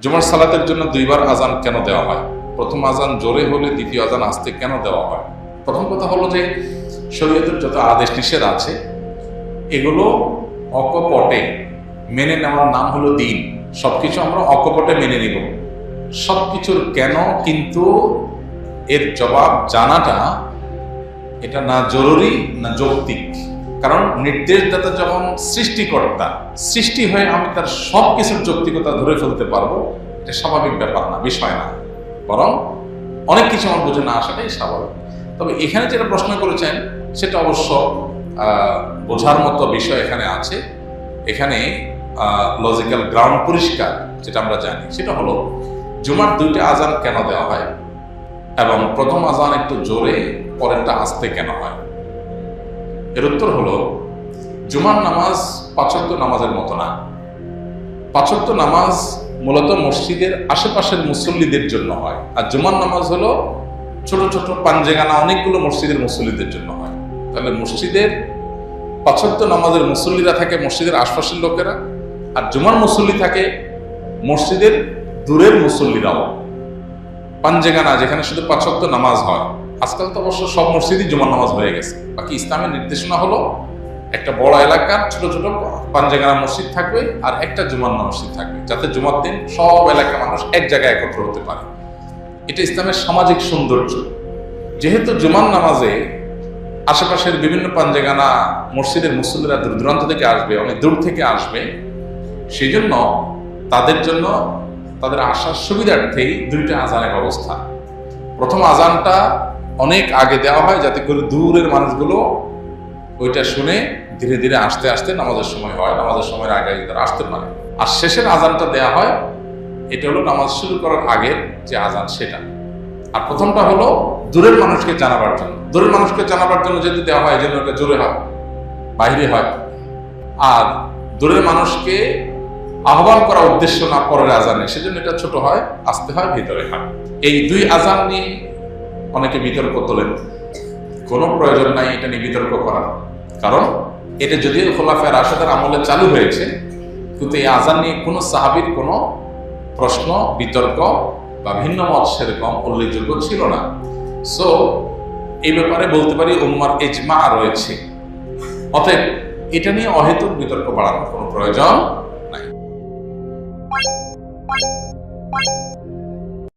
জুমার সালাতের জন্য দুইবার আজান কেন দেওয়া হয়? প্রথম আজান জোরে হলে দ্বিতীয় আজান আস্তে কেন দেওয়া হয়? প্রথম কথা হলো যে শরীয়তের যত আদেশ নিষেধ আছে এগুলো অকপটে মেনে নেওয়ার নাম হলো দিন। সবকিছু আমরা অকপটে মেনে নিব, সবকিছুর কেন কিন্তু এর জবাব জানাটা এটা না জরুরি না যৌক্তিক। কারণ নির্দেশদাতা যখন সৃষ্টিকর্তা, সৃষ্টি হয়ে আমি তার সব কিছুর যৌক্তিকতা ধরে ফেলতে পারবো, এটা স্বাভাবিক ব্যাপার না, বিষয় না। বরং অনেক কিছু আমার বুঝে না আসাটাই স্বাভাবিক। তবে এখানে যেটা প্রশ্ন করেছেন সেটা অবশ্য বোঝার মতো বিষয় এখানে আছে। এখানে লজিক্যাল গ্রাউন্ড পরিষ্কার যেটা আমরা জানি সেটা হলো জুমার দুইটা আজান কেন দেওয়া হয় এবং প্রথম আজান একটু জোরে পরেরটা আস্তে কেন হয়। এর উত্তর হলো জুমার নামাজ পাঁচ ওয়াক্ত নামাজের মতো না। পাঁচ ওয়াক্ত নামাজ মূলত মসজিদের আশেপাশের মুসল্লিদের জন্য হয়, আর জুমার নামাজ হলো ছোট ছোট পাঞ্জেগানা অনেকগুলো মসজিদের মুসল্লিদের জন্য হয়। তাহলে মসজিদের পাঁচ ওয়াক্ত নামাজের মুসল্লিরা থাকে মসজিদের আশপাশের লোকেরা, আর জুমার মুসল্লি থাকে মসজিদের দূরের মুসল্লিরাও। পাঞ্জেগানা যেখানে শুধু পাঁচ ওয়াক্ত নামাজ হয়, আজকাল তো অবশ্য সব মসজিদই জুমার নামাজ হয়ে গেছে। বাকি ইসলামের নির্দেশনা হলো একটা বড় এলাকার ছোট ছোট পাঞ্জেগানা মসজিদ থাকবে আর একটা জুমার মসজিদ থাকবে, যাতে জুমার দিন সব এলাকার মানুষ এক জায়গায় একত্র হতে পারে। এটা ইসলামের সামাজিক সৌন্দর্য। যেহেতু জুমার নামাজে আশেপাশের বিভিন্ন পাঞ্জেগানা মসজিদের মুসল্লিরা দূর দূরান্ত থেকে আসবে, অনেক দূর থেকে আসবে, সেই জন্য তাদের জন্য তাদের আসার সুবিধার্থেই দুইটা আজানের ব্যবস্থা। প্রথম আজানটা অনেক আগে দেওয়া হয় যাতে করে দূরের মানুষগুলো ওইটা শুনে ধীরে ধীরে আসতে আসতে নামাজের সময় হয়, নামাজের সময়ের আগে তারা আসতে পারে। আর শেষের আজানটা দেওয়া হয়, এটা হলো নামাজ শুরু করার আগের যে আজান সেটা। আর প্রথমটা হলো দূরের মানুষকে জানাবার জন্য। দূরের মানুষকে জানাবার জন্য যদি দেওয়া হয় যেন ওটা জোরে হয়, বাইরে হয়। আর দূরের মানুষকে আহ্বান করার উদ্দেশ্য না পরের আজানে, সেজন্য এটা ছোট হয়, আসতে হয়, ভিতরে হয়। এই দুই আজান নিয়ে অনেকে বিতর্ক তোলেন। কোনো প্রয়োজন নাই এটা নিয়ে বিতর্ক করার, কারণ এটা যদিও খোলাফায়ে রাশেদার আমলে চালু হয়েছে, কিন্তু এই আজান নিয়ে কোনো সাহাবীর কোনো প্রশ্ন, বিতর্ক বা ভিন্ন মত সেরকম উল্লেখযোগ্য ছিল না। সো এই ব্যাপারে বলতে পারি উম্মার ইজমা রয়েছে। অতএব এটা নিয়ে অহেতুক বিতর্ক বাড়ানোর কোনো প্রয়োজন নাই।